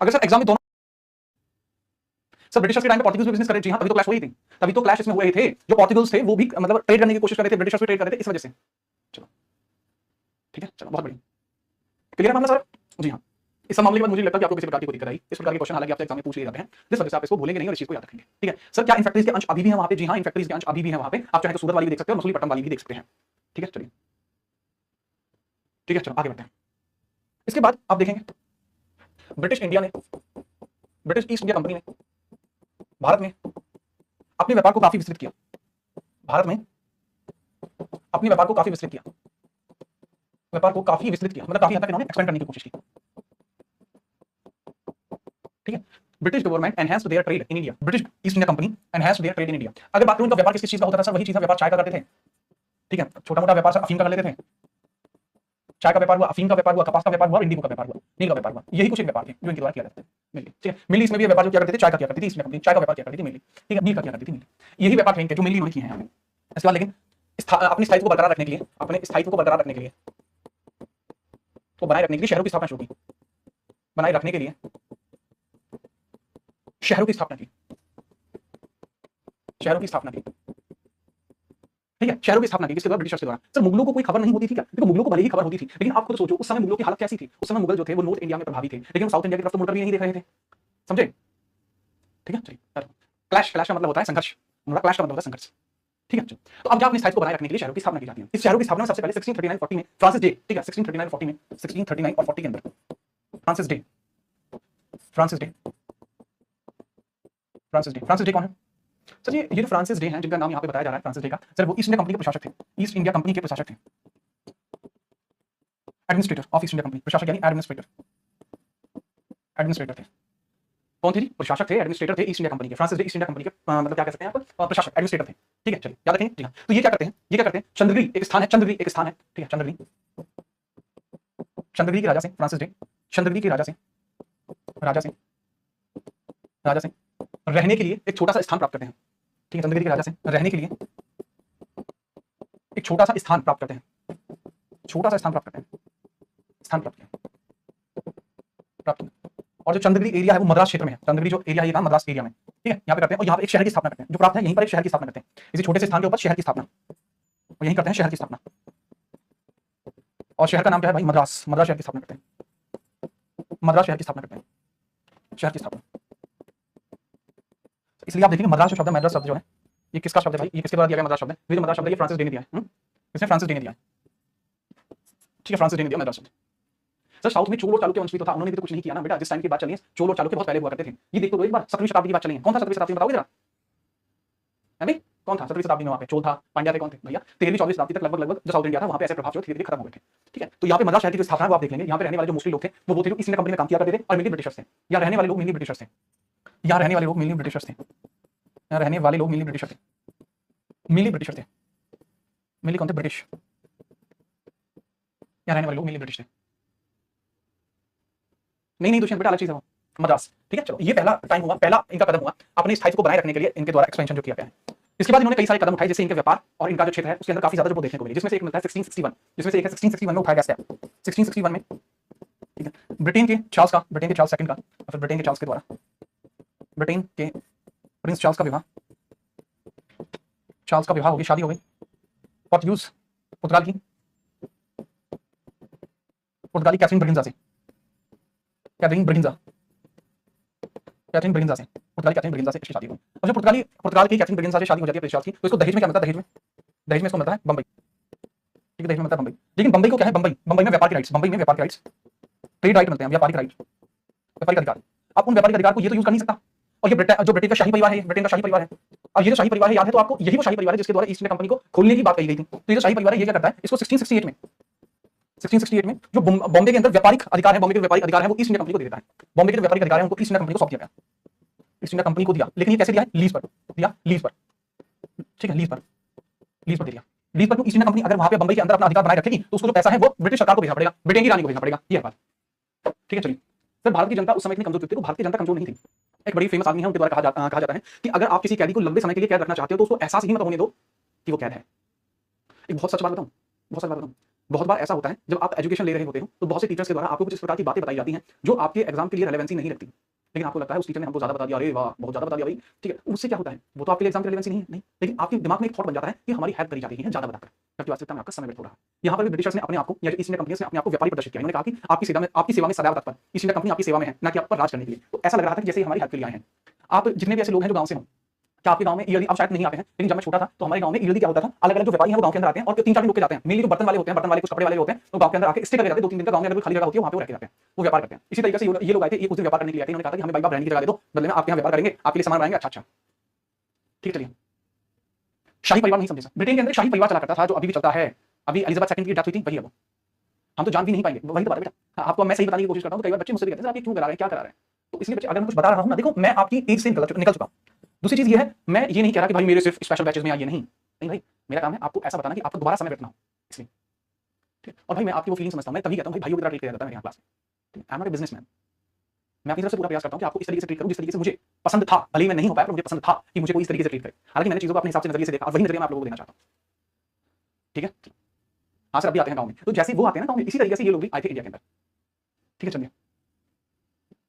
अगर सर एग्जाम में दोनों सर ब्रिटिशर्स के टाइम पे पोर्तुगीज में बिजनेस करे, जी हाँ तभी तो क्लैश हुई थी। तभी तो क्लैश इसमें हुए थे। जो पोर्तुगीज थे वो भी मतलब ट्रेड करने की कोशिश कर रहे थे, ब्रिटिशर्स भी ट्रेड कर रहे थे इस वजह से। चलो ठीक है, चलो बहुत बढ़िया, क्लियर है मामला सर? जी हाँ। इस सब मामले के बाद मुझे लगता है कि आपको किसी प्रकार की कोई दिक्कत आई। इस प्रकार के क्वेश्चन हालांकि आपसे एग्जाम में पूछ लिए जाते हैं, जिस वजह से आप इसको भूलेंगे नहीं और इस चीज को याद रखेंगे। ठीक है सर, क्या इन फैक्ट्रीज के अंश अभी भी है वहां पे? जी हाँ इन फैक्ट्रीज के अंश अभी भी है वहां पे। आप चाहे तो सूरत वाली भी देख सकते हो और मसूलीपट्टनम वाली भी देख सकते हैं। ठीक है चलिए, ठीक है चलो आगे बढ़ते हैं। इसके बाद आप देखेंगे ब्रिटिश इंडिया ने, ब्रिटिश ईस्ट इंडिया कंपनी ने भारत में अपने व्यापार को काफी विस्तृत किया। भारत में अपने व्यापार को काफी विस्तृत किया, व्यापार को काफी विस्तृत किया मतलब काफी हद तक इन्होंने एक्सपेंड करने की कोशिश की। ठीक है, British government enhanced their trade in India. British East India Company enhanced their trade in India. अगर बात करूं इनका व्यापार किस चीज का होता था सर? वही चीज का व्यापार चाय का करते थे। ठीक है, छोटा मोटा व्यापार अफीम का कर लेते थे। चाय का व्यापार हुआ, अफीम का व्यापार हुआ, कपास का व्यापार हुआ, इंडिगो का व्यापार हुआ, नील का व्यापार हुआ। यही कुछ एक व्यापार थे जो इनके द्वारा किया जाता है। ठीक है, मिली इसमें भी व्यापार जो किया करते थे, चाय का किया करती थी ईस्ट इंडिया कंपनी, चाय का व्यापार किया करती थी मिली। ठीक है, नील का किया करती थी मिली। यही व्यापार थे इनके जो मिली इन्होंने किए हैं। इसके बाद लेकिन अपनी स्थायित्व को बरकरार रखने के लिए, अपने स्थायित्व को बरकरार रखने के लिए, तो बनाए रखने के लिए शहरों की स्थापना शुरू की। बनाए रखने के लिए शहरों की स्थापना की, शहरों की स्थापना की। ठीक है, शहरों की स्थापना की किसके द्वारा? ब्रिटिशर्स के द्वारा। सर मुगलों को कोई खबर नहीं होती थी क्या? देखो मुगलों को भले ही खबर होती थी, लेकिन आप खुद सोचो उस समय मुगलों की हालत कैसी थी। उस समय मुगल जो थे वो नॉर्थ इंडिया में प्रभावी थे, लेकिन साउथ इंडिया की तरफ तो मुड़कर भी नहीं देख रहे थे। समझे? ठीक है चलिए, क्लैश, क्लैश का मतलब होता है संघर्ष, क्लैश का मतलब होता है संघर्ष। ठीक है, तो अब क्या अपनी स्थायित्व को बनाए रखने के लिए शहरों की स्थापना की जाती है। इस शहरों की स्थापना में सबसे पहले 1639-40 में फ्रांसिस डे, ठीक है 1639-40 में, 1639 और 40 के अंदर Francis day, Francis day, Francis day, Francis day कौन है सर? ये जो फ्रांसिस डे हैं जिनका नाम यहाँ पे बताया जा रहा है फ्रांसिस डे का, सर वो ईस्ट इंडिया कंपनी के प्रशासक थे। ईस्ट इंडिया कंपनी के प्रशासक थे, administrator of east India company. प्रशासक यानी एडमिनिस्ट्रेटर, एडमिनिस्ट्रेटर थे। कौन थे जी? प्रशासक थे, एडमिनिस्ट्रेटर थे ईस्ट इंडिया कंपनी के। Francis day east India company के मतलब क्या कह सकते हैं आप? प्रशासक, एडमिनिस्ट्रेटर थे। ठीक है चलिए याद रखेंगे। जी हाँ, तो ये क्या करते हैं? ये क्या करते हैं? चंद्रगिरी एक स्थान है, चंद्रगिरी एक स्थान है। ठीक है, चंद्रगिरी, चंद्रगिरी के राजा से फ्रांसिस डे, चंद्रगिरी के राजा से, राजा से, राजा से रहने के लिए एक छोटा सा स्थान प्राप्त करते हैं। ठीक है, चंद्रगिरी के राजा से रहने के लिए एक छोटा सा स्थान प्राप्त करते हैं, छोटा सा स्थान प्राप्त करते हैं, स्थान प्राप्त किया, प्राप्त किया। और जो चंद्रगिरी एरिया है वो मद्रास क्षेत्र में है। चंद्रगिरी जो एरिया है ये मद्रास एरिया में। ठीक है, यहाँ पे करते हैं और यहाँ पे एक शहर की स्थापना करते हैं। जो प्राप्त है यहीं पर एक शहर की स्थापना करते हैं, इसी छोटे से स्थान के ऊपर शहर की स्थापना, और यहीं करते हैं शहर की स्थापना। और शहर का नाम क्या है भाई? मद्रास। मद्रास शहर की स्थापना करते हैं, मद्रास शहर की स्थापना करते हैं, शहर की स्थापना। इसलिए आप देखेंगे मद्रास जो शब्द है, मद्रास शब्द जो है ये किसका शब्द है भाई? ये किसके द्वारा दिया गया मद्रास शब्द है? ये जो मद्रास शब्द है ये फ्रांसिस डे ने दिया है। इसने फ्रांसिस डे ने दिया है। ठीक है, फ्रांसिस डे ने दिया मद्रास शब्द। सर साउथ में चोल और चालुक्य वंश भी तो था, उन्होंने भी तो कुछ नहीं किया ना बेटा। जिस टाइम की बात चली है चोल और चालुक्य बहुत पहले हुआ करते थे। ये देखो एक बार 17वीं शताब्दी की बात चली है। कौन था 17वीं शताब्दी में? बताओगे जरा है भाई, कौन था 17वीं शताब्दी में? वहां पे चोल था, पांड्या थे, कौन थे भैया? 13वीं 14वीं शताब्दी तक लगभग जो साउथ इंडिया था वहां पे ऐसे प्रभाव जो धीरे धीरे खत्म हो गए थे। ठीक है, तो यहाँ पे मद्रास शहर की जो स्थापना है वो आप देख लेंगे। यहाँ पे रहने वाले जो मोस्टली लोग थे वो थे जो ईस्ट इंडिया कंपनी में काम किया करते थे और मेनली ब्रिटिशर्स थे। यहाँ रहने वाले लोग मेनली ब्रिटिशर्स थे, यहाँ रहने वाले लोग मेनली ब्रिटिशर्स थे, यहाँ रहने वाले लोग मेनली ब्रिटिशर थे, मेनली ब्रिटिशर थे। मेनली कौन थे? ब्रिटिश। यहाँ रहने वाले लोग मेनली ब्रिटिश थे। नहीं दुष्यंत बेटा अलग चीज है वो, मद्रास। ठीक है चलो, ये पहला टाइम हुआ, पहला इनका कदम हुआ अपने स्थायित्व को बनाए रखने के लिए इनके द्वारा एक्सपेंशन जो किया गया है। इसके बाद इन्होंने कई सारे कदम उठाए जैसे इनके व्यापार और इनका जो क्षेत्र है उसके अंदर काफी ज्यादा जो देखने को मिले, जिसमें से एक मिलता है 1661, जिसमें से एक है 1661 में उठाया गया स्टेप 1661 में। ठीक है, ब्रिटेन के चार्ल्स का, ब्रिटेन के चार्ल्स सेकंड का, और फिर ब्रिटेन के चार्ल्स के द्वारा, ब्रिटेन के प्रिंस चार्ल्स का विवाह, चार्ल्स का विवाह हो गया, शादी हो गई पोर्तुगीज पुर्तगाल की, पुर्तगाली कैथरीन ब्रिगिंजा से, कैथरीन ब्रिगिंजा, कैथरीन ब्रिगिंजा से, पुर्तगाली कैथरीन ब्रिगिंजा से इसकी शादी हुई। और जो पुर्तगाल की कैथरीन ब्रिगिंजा से शादी हो जाती है प्रिंस चार्ल्स की, तो इसको दहेज में क्या मिलता है? दहेज में इसको मिलता है बंबई। ठीक है, दहेज में मिलता है बंबई। लेकिन बंबई को क्या है? बंबई में व्यापार के राइट्स, बंबई में व्यापार के राइट्स, ट्रेड राइट मिलते हैं, व्यापारिक राइट, व्यापारिक अधिकार। आप उन व्यापारिक अधिकार को ये तो यूज कर नहीं सकता। और ये जो ब्रिटेन का शाही परिवार है, ब्रिटेन का शाही परिवार है, और ये जो शाही परिवार है, याद है तो आपको, यही वो शाही परिवार है जिसके द्वारा ईस्ट इंडिया कंपनी को खोलने की बात कही गई थी। तो ये जो शाही परिवार है ये क्या करता है, इसको 1668 में जो बॉम्बे के अंदर व्यापारिक अधिकार है, बॉम्बे के व्यापारिक अधिकार है वो ईस्ट इंडिया कंपनी को दे देता है। बॉम्बे के व्यापारिक अधिकार है उनको ईस्ट इंडिया कंपनी को सौंप दिया गया, ईस्ट इंडिया कंपनी को दिया, लेकिन ये कैसे दिया है, लीज पर दिया, लीज पर, ठीक है, लीज पर दे दिया। लीज पर ईस्ट इंडिया कंपनी अगर वहां पे बंबई के अंदर अपना अधिकार बनाए रखेगी तो उसको जो पैसा है वो ब्रिटिश सरकार को भेजना पड़ेगा, ब्रिटेन की रानी को भेजना पड़ेगा, ये बात, ठीक है। चलिए सर, भारत की जनता उस समय इतनी कमजोर थी, तो भारत की जनता कमजोर नहीं थी। एक बड़ी फेमस आदमी है, उनके द्वारा कहा जाता है कि अगर आप किसी कैदी को लंबे समय के लिए कैद रखना चाहते हो तो उसको एहसास ही मत होने दो कि वो कैद है। एक बहुत सच बात बताऊं, बहुत बार ऐसा होता है जब आप एजुकेशन ले रहे होते हो तो बहुत से टीचर्स के द्वारा आपको कुछ इस प्रकार की बातें बताई जाती हैं जो आपके एग्जाम के लिए रेलेवेंसी नहीं रखती, लेकिन आपको लगता है उस टीचर ने हमको ज्यादा बता दिया, अरे वाह बहुत ज्यादा बता दिया भाई, ठीक है। उससे क्या होता है, वो तो आपके लिए एग्जाम की रेलेवेंसी नहीं, लेकिन आपके दिमाग में एक थॉट बन जाता है कि हमारी हेल्प करी जा रही है ज्यादा बताकर, जबकि वास्तविकता में आपका समय व्यर्थ हो रहा है। यहाँ पर भी ब्रिटिशर्स ने अपने आप को, या ईस्ट इंडिया कंपनी ने अपने आप को व्यापारी प्रदर्शित किया। उन्होंने कहा कि आपकी सेवा में सदैव तत्पर, ईस्ट इंडिया कंपनी आपकी सेवा में है, ना कि आप पर राज करने के लिए। तो ऐसा लग रहा था कि जैसे हमारी हेल्प के लिए आए हैं। आप जितने भी ऐसे लोग हैं जो गांव से हो, क्या आपके गांव में ईयरली, आप शायद नहीं आते हैं, लेकिन जब मैं छोटा था तो हमारे गांव में ईयरली क्या होता था, अलग अलग जो व्यापारी हैं वो गांव के अंदर आते हैं और 3-4 दिन रुक के जाते हैं। मेनली जो बर्तन वाले होते हैं, बर्तन वाले कुछ कपड़े वाले होते हैं, तो गांव के अंदर आके स्टे करके जाते हैं 2-3 दिन का। गांव में अगर खाली जगह होती है वहां पे वो रह के जाते हैं, वो व्यापार करते हैं। इसी तरीके से ये लोग आए थे, ये कुछ दिन व्यापार करने के लिए आए थे। इन्होंने कहा था कि हमें भाई बाप रहने की जगह दे दो, बदले में आपके यहाँ व्यापार करेंगे, आपके लिए सामान बनाएंगे, अच्छा, ठीक है। चलिए, शाही परिवार नहीं समझे सर, ब्रिटेन के अंदर शाही परिवार चला करता था जो अभी भी चलता है। अभी एलिजाबेथ सेकंड की डेथ हुई थी, वही है वो, हम तो जान भी नहीं पाएंगे, वही तो बात है बेटा। आपको मैं सही बताने की कोशिश करता हूँ, तो कई बार बच्चे मुझसे भी कहते हैं सर आप ये क्यों करा रहे हैं, क्या करा रहे हैं। तो इसलिए बच्चे, अगर मैं कुछ बता रहा हूं ना, देखो मैं आपकी एज से निकल चुका हूं। दूसरी चीज ये है, मैं ये नहीं कह रहा कि भाई मेरे सिर्फ स्पेशल बैचेस में आइए, नहीं भाई, मेरा काम है आपको ऐसा बताना कि आपको दोबारा समय बैठना हो, इसलिए, ठीक है। और भाई मैं आपकी वो फीलिंग समझता हूं, मैं तभी कहता हूं भाई भाइयों की तरह ट्रीट किया जाता है मेरे यहाँ क्लास में। I am not a businessman, मैं अपनी तरफ से पूरा प्रयास करता हूं कि आपको इस तरीके से ट्रीट करूं जिस तरीके से मुझे पसंद था। भले ही मैं नहीं हो पाया, पर मुझे पसंद था कि मुझे कोई इस तरीके से ट्रीट करे। हालांकि मैंने चीजों को अपने हिसाब से नजरिए से देखा और वही नजरिया मैं आप लोगों को देना चाहता हूं, ठीक है। हाँ सर, अभी आते हैं गांव में, तो जैसे वो आते हैं ना गांव में, इसी तरीके से ये लोग भी आए थे इंडिया के अंदर, ठीक है। चलिए,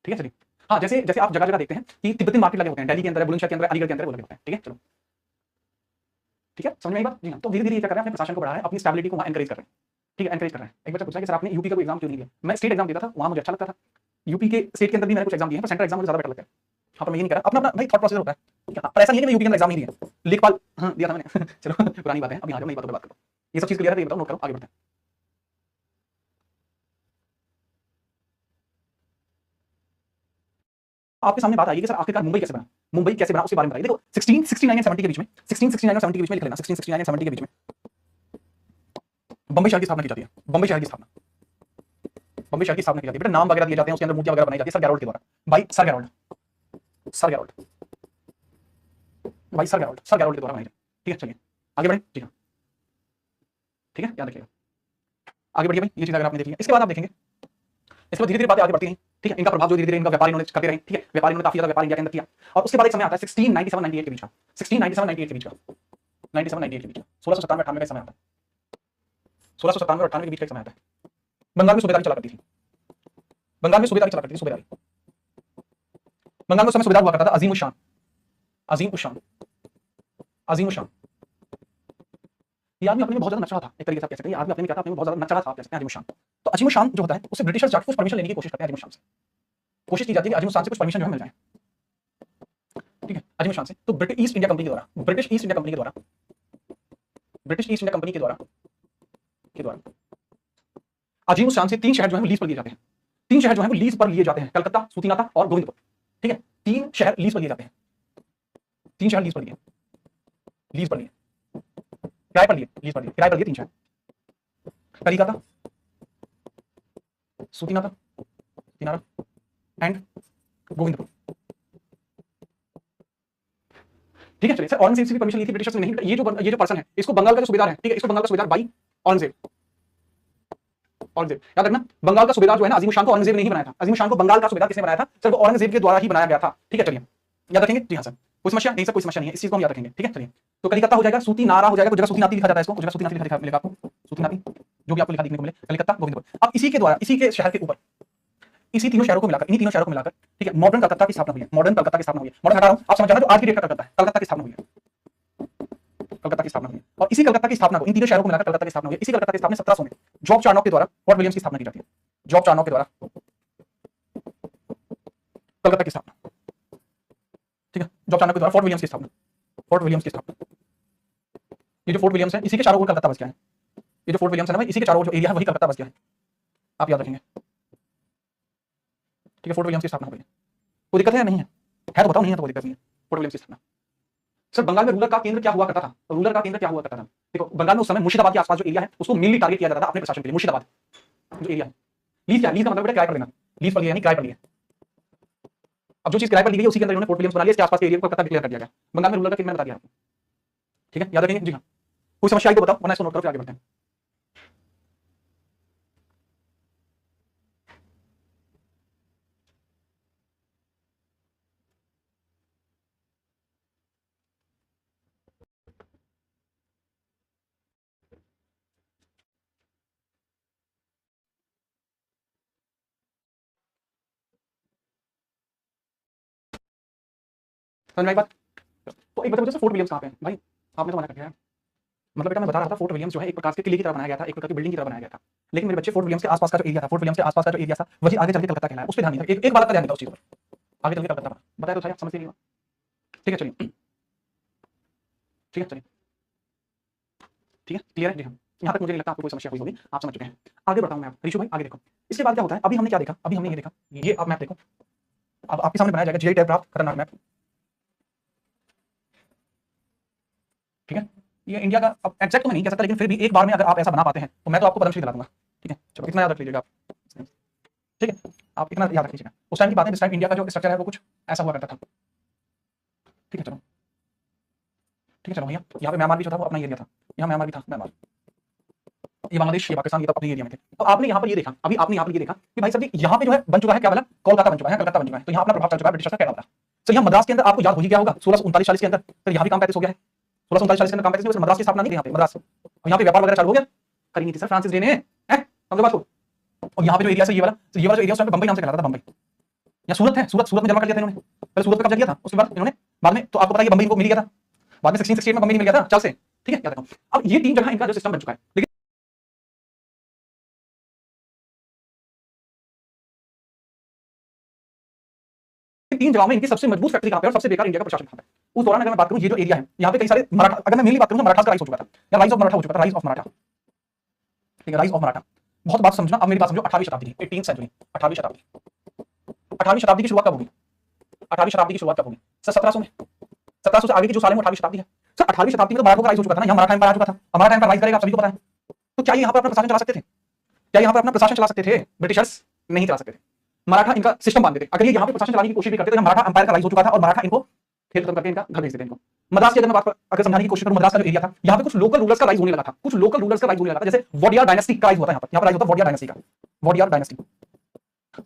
ठीक है, चलिए। हाँ, जैसे जैसे आप जगह जगह देखते हैं कि तिब्बती मार्केट लगे होते हैं, दिल्ली के अंदर, बुलंदशहर के अंदर, अलीगढ़ के अंदर वो लगे होते हैं, ठीक है। चलो, ठीक है, समझ में आई बात? जी हाँ। तो धीरे धीरे क्या कर रहे हैं, अपने प्रशासन को बढ़ा रहे हैं, अपनी स्टेबिलिटी को वहाँ एनकरेज कर रहे हैं, ठीक है, एनकरेज कर रहे हैं। एक बच्चा पूछा कि सर आपने यूपी का कोई एग्जाम क्यों नहीं दिया। मैं स्टेट एग्जाम देता था, वहाँ मुझे अच्छा लगता था। यूपी के स्टेट के अंदर भी मैंने कुछ एग्जाम दिए हैं, पर सेंट्रल एग्जाम मुझे ज्यादा बेटर लगता है। हाँ, पर मैं ये नहीं कह रहा, अपना अपना भाई थॉट प्रोसेस होता है, ठीक है। पर ऐसा नहीं है कि मैं यूपी के अंदर एग्जाम नहीं दिया, लेखपाल हाँ दिया था मैंने चलो पुरानी बात है, अभी आ जाओ नई बातों पर बात करो। ये सब चीज क्लियर है, ये बताओ, नोट करो, आगे बढ़ते हैं। आपके सामने बात आएगी कि सर आखिरकार मुंबई कैसे बना, मुंबई कैसे बना उसके बारे में बताइए। देखो 1669 एंड 70 के बीच में, 1669 और 70 के बीच में लिख लेना, 1669 एंड 70 के बीच में बंबई शहर की स्थापना की जाती है। बंबई शहर की स्थापना, बंबई शहर की स्थापना की जाती है। बेटा नाम वगैरह दिए जाते हैं, उसके अंदर मूर्तियां वगैरह बनाई जाती है सर गैरोल्ड के द्वारा, भाई सर गैरोल्ड, सर गैरोल्ड, भाई सर गैरोल्ड, सर गैरोल्ड के द्वारा बनाई जाती है, ठीक है। चलिए आगे बढ़े, जी हाँ, ठीक है, याद रखिएगा। आगे बढ़िए भाई, ये चीज अगर आपने देखी है, इसके बाद आप देखेंगे, इसके बाद धीरे धीरे बातें आगे बढ़ती हैं, ठीक है। इनका प्रभाव जो धीरे धीरे इनका व्यापारी इन्होंने करते रहे, ठीक है, व्यापारी इन्होंने काफी ज्यादा व्यापार इंडिया के अंदर किया। और उसके बाद एक समय आता है 1697-98 के बीच का, 1697-98 के बीच का, 97-98 के बीच का, 1697-98 का समय आता है, 1697 और 98 के बीच का समय आता है। बंगाल में सूबेदारी चला करती थी, बंगाल में सूबेदारी चला करती थी, सूबेदारी, बंगाल में उस समय सूबेदार हुआ करता था अजीम उश शान, अजीम उश शान, अजीम उश शान। ये आदमी अपने में बहुत ज्यादा नचड़ा था, एक तरीके से आप कह सकते हैं, ये आदमी अपने में क्या था, अपने में बहुत ज्यादा नचड़ा था, आप कह सकते हैं अजीम उश शान। तो अजीम उश शान जो होता है उससे ब्रिटिशर्स जाके कुछ परमिशन लेने की कोशिश करते हैं, अजीम उश शान से कोशिश की जाती है कि अजीम उश शान से कुछ परमिशन जो है मिल जाए, ठीक है, अजीम उश शान से। तो ब्रिटिश ईस्ट इंडिया कंपनी के द्वारा, ब्रिटिश ईस्ट इंडिया कंपनी के द्वारा, ब्रिटिश ईस्ट इंडिया कंपनी के द्वारा अजीम उश शान से 3 शहर जो है वो लीज पर लिए जाते हैं, 3 शहर जो है वो लीज पर लिए जाते हैं, कलकत्ता, सूतीनाथा और गोविंदपुर, ठीक है। 3 शहर लीज पर लिए जाते हैं, 3 शहर लीज पर लिए, लीज पर लिए, किराए पर लिए, लीज पर लिए, किराए पर लिए 3 शहर, कलिकता, सूतीनाथा, किनारा एंड गोविंदपुर, ठीक है। चलिए सर, औरंगजेब से भी परमिशन ली थी ब्रिटिशर्स ने, नहीं। ये जो पर्सन है, इसको बंगाल का जो सूबेदार है, ठीक है, इसको बंगाल का सूबेदार भाई औरंगजेब, औरंगजेब याद रखना, बंगाल का सूबेदार जो है ना अजीम उश शान को औरंगजेब ने नहीं बनाया था, अजीम उश शान को बंगाल का सूबेदार किसने बनाया था सर, वो औरंगजेब के द्वारा ही बनाया गया था, ठीक है। चलिए याद रखेंगे, जी हाँ सर, कोई समस्या नहीं सर, कोई समस्या नहीं है, इस चीज को हम याद रखेंगे, ठीक है। चलिए, तो कलिकत्ता हो जाएगा, सूती नारा हो जाएगा, कुछ जगह सूती नाती लिखा जाता है इसको, कुछ जगह सूती नाती लिखा मिलेगा आपको, सूती नाती जो भी आपको लिखा देखने को मिले, कलिकत्ता, गोविंदपुर। अब इसी के द्वारा, इसी के शहर के ऊपर, इसी तीनों शहरों को मिलाकर, इन्हीं तीनों शहरों को मिलाकर, ठीक है, मॉडर्न कलकत्ता की स्थापना हुई है, मॉडर्न कलकत्ता की स्थापना हुई है। मॉडर्न हटा रहा हूं, आप समझ जाना जो आज की डेट का कलकत्ता है, कलकत्ता की स्थापना हुई है, कलकत्ता की स्थापना हुई है। और इसी कलकत्ता की स्थापना को, इन तीनों शहरों को मिलाकर कलकत्ता की स्थापना हुई है। इसी कलकत्ता की स्थापना 1700 में जॉर्ज चार्नॉक के द्वारा फोर्ट विलियम्स की स्थापना की जाती है, जॉर्ज चार्नॉक के द्वारा कलकत्ता की स्थापना, ठीक है, जॉर्ज चार्नॉक के द्वारा फोर्ट विलियम्स की स्थापना, फोर्ट विलियम्स की स्थापना। ये जो फोर्ट विलियम्स है, इसी के चारों ओर कलकत्ता बस गया है, ये जो फोर्ट विलियम्स है ना भाई, इसी के चारों ओर जो एरिया है वही कलकत्ता बस गया है, आप याद रखेंगे, ठीक है। फोर्ट विलियम्स की स्थापना हो गई है, कोई दिक्कत है या नहीं है? है तो बताओ, नहीं है तो कोई दिक्कत नहीं है। फोर्ट विलियम्स की स्थापना, सर बंगाल में रूलर का केंद्र क्या हुआ करता था? रूलर का केंद्र क्या हुआ करता था? देखो बंगाल में उस समय मुर्शिदाबाद के आसपास जो एरिया है उसको मेनली टारगेट किया जाता था अपने प्रशासन के लिए। मुर्शिदाबाद जो एरिया है, लीज क्या, लीज का मतलब बेटा किराए पर लेना, लीज पर लिया यानी किराए पर लिया। अब जो चीज किराए पर ली गई उसी के अंदर इन्होंने फोर्ट विलियम्स बना लिया, इसके आसपास के एरिया को कलकत्ता डिक्लेयर कर दिया गया। बंगाल में रूलर का केंद्र मैंने बता दिया आपको, ठीक है, याद रखेंगे जी हाँ। कोई समस्या आई तो बताओ वरना इसको नोट करो फिर आगे बढ़ते हैं। समझ में आई बात? तो एक बता मुझे फोर्ट विलियम्स कहाँ पे है भाई? आपने तो मना कर दिया है। मतलब बेटा मैं बता रहा था फोर्ट विलियम्स जो है एक प्रकार के किले की तरह बनाया गया था, एक प्रकार की बिल्डिंग की तरह बनाया गया था। लेकिन मेरे बच्चे फोर्ट विलियम्स के आसपास का जो एरिया था, फोर्ट विलियम्स के आसपास का जो एरिया था वही आगे चल के कलकत्ता कहलाया, उस पर ध्यान नहीं था। एक बात का ध्यान देता उस चीज पर, आगे चल के कलकत्ता बना बताया तो था, समझ नहीं हुआ। ठीक है चलिए, ठीक है चलिए, ठीक है क्लियर है जी हाँ। यहाँ तक मुझे नहीं लगता आपको कोई समस्या हुई होगी, आप समझ चुके हैं। आगे बढ़ता हूँ मैं, ऋषु भाई आगे देखो। इसके बाद क्या होता है, अभी हमने क्या देखा, अभी हमने ये देखा, ये आप मैप देखो, अब आपके सामने बनाया जाएगा जीआई टैग प्राप्त खतरनाक मैप, ठीक है। ये इंडिया का अब एग्जैक्ट तो मैं नहीं कह सकता, लेकिन फिर भी एक बार में अगर आप ऐसा बना पाते हैं तो मैं तो आपको पद्मश्री दिला दूंगा, ठीक है। चलो इतना याद रख लीजिएगा आप, ठीक है, आप इतना याद रख लीजिएगा। उस टाइम की बात है जिस टाइम इंडिया का जो स्ट्रक्चर है वो कुछ ऐसा हुआ करता था, ठीक है चलो, ठीक है चलो भैया। यहाँ पे म्यांमार भी जो था वो अपना एरिया था, यहाँ म्यांमार भी था, म्यांमार, ये बांग्लादेश, ये पाकिस्तान, ये तो अपने एरिया में थे। तो आपने यहाँ पर ये देखा, अभी आपने यहाँ पर ये देखा कि भाई साहब यहाँ पे जो है बन चुका है क्या वाला, कोलकाता बन चुका है, कलकत्ता बन चुका है, तो यहाँ अपना प्रभाव चल चुका है ब्रिटिश का कहलाता है। तो यहाँ मद्रास के अंदर आपको याद हो ही गया होगा 1639-40 के अंदर, फिर यहाँ भी काम 35 हो गया है, 1639-40 के अंदर काम 35 मद्रास की स्थापना नहीं थी यहाँ पे, मद्रास यहाँ पे व्यापार वगैरह चालू हो गया, करी नहीं थी सर फ्रांसिस रे ने, समझो बात को। और यहाँ पे जो एरिया है ये वाला, तो ये वाला जो एरिया उस टाइम पे बंबई नाम से कहलाता था, बंबई या सूरत है, सूरत में जमा कर लिया था इन्होंने, पहले सूरत पे कब्जा किया था, उसके बाद इन्होंने बाद में, तो आपको पता है बंबई इनको मिल गया था, बाद में 1668 में बंबई नहीं मिल गया था चल से, ठीक है याद रखो। अब ये तीन जगह इनका जो सिस्टम बन चुका है, लेकिन 3 जगहों में इनकी सबसे मजबूत फैक्ट्री कहां पे है और सबसे बेकार इंडिया का प्रशासन कहां पे है। उस दौरान अगर मैं बात करूं, ये जो एरिया है यहाँ पे कई सारे मराठा, अगर मैं मेनली बात करूं तो मराठा का राइज हो चुका था, या राइज ऑफ मराठा हो चुका था, राइज ऑफ मराठा, ठीक है, राइज ऑफ मराठा। बहुत बात समझना, अब मेरी बात समझो, 18वीं शताब्दी की, 18th सेंचुरी, 18वीं शताब्दी, 18वीं शताब्दी की शुरुआत कब होगी, 18वीं शताब्दी की शुरुआत कब होगी सर? 1700 में, 1700 से आगे की जो साल है वो 18वीं शताब्दी है सर। 18वीं शताब्दी में तो मराठों का राइज हो चुका था ना, यहाँ मराठा एम्पायर आ चुका था, मराठा एम्पायर राइज करेगा आप सभी को पता है। तो क्या यहाँ पर अपना प्रशासन चला सकते थे? क्या यहाँ पर अपना प्रशासन चला सकते थे? ब्रिटिशर्स नहीं चला सकते थे, मराठा इनका सिस्टम बांधते थे। अगर ये यहाँ पे प्रशासन चलाने की कोशिश भी करते तो मराठा एम्पायर का राइज हो चुका था और मराठा इनको खेल खत्म करके इनका घर भेज देते इनको। मद्रास की अगर मैं बात अगर समझाने की कोशिश करूं, मद्रास का जो एरिया था यहाँ पे कुछ लोकल रूलर्स का राइज होने लगा था, कुछ लोकल रूलर्स का राइज होने लगा था, जैसे वोडियार डायनेस्टी का राइज होता है यहाँ पर राइज होता है वोडियार डायनेस्टी का, वोडियार डायनेस्टी,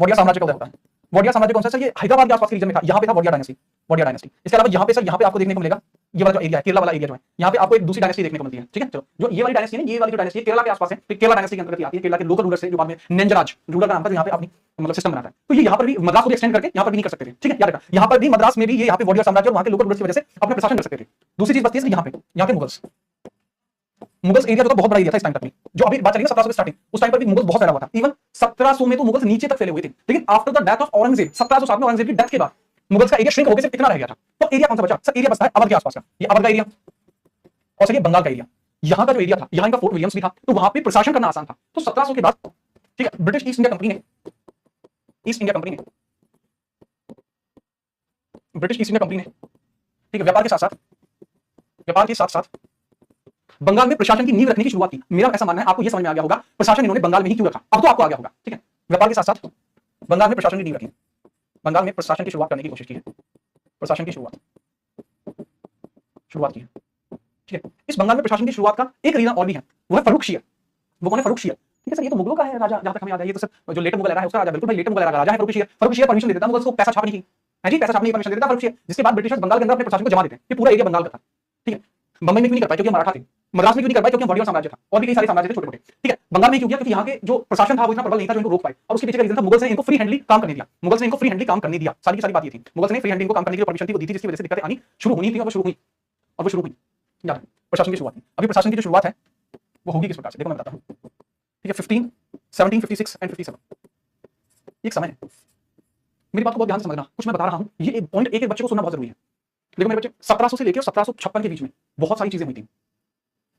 वोडियार साम्राज्य का उदय होता है। वोडियार साम्राज्य कौन सा सर? ये हैदराबाद के आसपास के रीजन में था, यहाँ पे था वोडियार डायनेस्टी, वोडियार डायनेस्टी। इसके अलावा यहाँ पे सर, यहाँ पे आपको देखने को मिलेगा ये वाला जो एरिया है, केरला वाला एरिया जो है, यहाँ पे आपको एक दूसरी डायनेस्टी देखने को मिलती है, ठीक है। चलो जो ये वाली डायनेस्टी है, ये वाली जो डायनेस्टी केरला के आसपास है, तो केरला डायनेस्टी के अंतर्गत आती है, केरला के लोकल रूलर से जो बाद में नेंजराज रूलर का नाम था, यहाँ पे अपनी मतलब सिस्टम बनाता है। तो ये यहाँ पर भी मद्रास को भी एक्सटेंड करके यहाँ पर भी नहीं कर सकते थे, ठीक है याद रखना। यहाँ पर भी मद्रास में भी ये यहाँ पे वोडियार साम्राज्य और वहाँ के लोकल रूलर्स की वजह से अपने प्रशासन कर सकते थे। दूसरी चीज बचती है यहाँ पे मुगल्स एरिया जो था बहुत बड़ा एरिया था इस टाइम तक में, जो अभी बात चली ना 1700 की स्टार्टिंग, उस टाइम पर भी मुगल बहुत फैला हुआ था। इवन 1700 में तो मुगल्स नीचे तक फैले हुए थे, लेकिन after the death of Aurangzeb 1707 में औरंगजेब की डेथ के बाद मुगल्स का एरिया श्रिंक हो गया, सिर्फ इतना रह गया था। तो एरिया कौन सा बचा सर? एरिया बचता है अवध के आसपास का, ये अवध का एरिया और सर ये बंगाल का एरिया। यहाँ का जो एरिया था, यहाँ इनका फोर्ट विलियम्स भी था, तो वहां पे प्रशासन करना आसान था। तो 1700 के बाद ठीक है, ब्रिटिश ईस्ट इंडिया कंपनी ने, ईस्ट इंडिया कंपनी ने, ब्रिटिश ईस्ट इंडिया कंपनी ने, ठीक है, व्यापार के साथ साथ बंगाल में प्रशासन की नींव रखने की शुरुआत की। मेरा ऐसा मानना है, आपको यह समझ में आ गया होगा प्रशासन इन्होंने बंगाल में ही क्यों रखा, अब तो आपको आ गया होगा, ठीक है। व्यापार के साथ साथ बंगाल में प्रशासन की नींव रखी, बंगाल में प्रशासन की शुरुआत करने की कोशिश की है, प्रशासन की शुरुआत की है, ठीक है। इस बंगाल में प्रशासन की शुरुआत का एक रीजन और भी है, वो है फर्रुख शियर। वो कौन है? फर्रुख शियर, ठीक है सर। ये तो मुगलों का है राजा, जहां तक हमें याद है, ये तो सर जो लेटर मुगल है उसका राजा, बिल्कुल भाई लेटर मुगल राजा है फर्रुख शियर। फर्रुख शियर परमिशन दे देता मुगल्स को पैसा छापने की, है जी, पैसा छापने की परमिशन दे देता फर्रुख शियर, जिसके बाद ब्रिटिशर्स बंगाल के अंदर अपने प्रशासन को जमा देते हैं। ये पूरा एरिया बंगाल का था, ठीक है। बंबई में क्यों नहीं कर पाए? क्योंकि मराठा थे। मद्रास में क्यों नहीं कर पाए? क्योंकि वोडियार साम्राज्य था और भी कई सारे साम्राज्य थे छोटे मोटे, ठीक है। बंगाल में क्यों किया? क्योंकि यहाँ के जो प्रशासन था वो इतना प्रबल नहीं था जो इनको रोक पाए, और उसके पीछे का रीजन था मुगल्स ने इनको फ्री हैंडली काम करने दिया, मुगल्स ने इनको फ्री हैंडली काम करने दिया। सारी की सारी बात ये थी, मुगल्स ने फ्री हैंडलिंग को काम करने की परमिशन थी वो दी थी, जिसकी वजह से दिक्कतें आनी शुरू होनी थी और वो शुरू हुई, और वो शुरू हुई याद है, प्रशासन की शुरुआत। अभी प्रशासन की जो शुरुआत है वो होगी किस प्रकार से, देखो मैं बताता हूँ, ठीक है। 15, 17, 56 एंड 57 एक समय है। मेरी बात को बहुत ध्यान से समझना, कुछ मैं बता रहा हूँ, ये एक पॉइंट एक एक बच्चे को सुनना बहुत जरूरी है। देखो मेरे बच्चे, 1700 से लेकर 1756 के बीच में बहुत सारी चीजें हुई थी,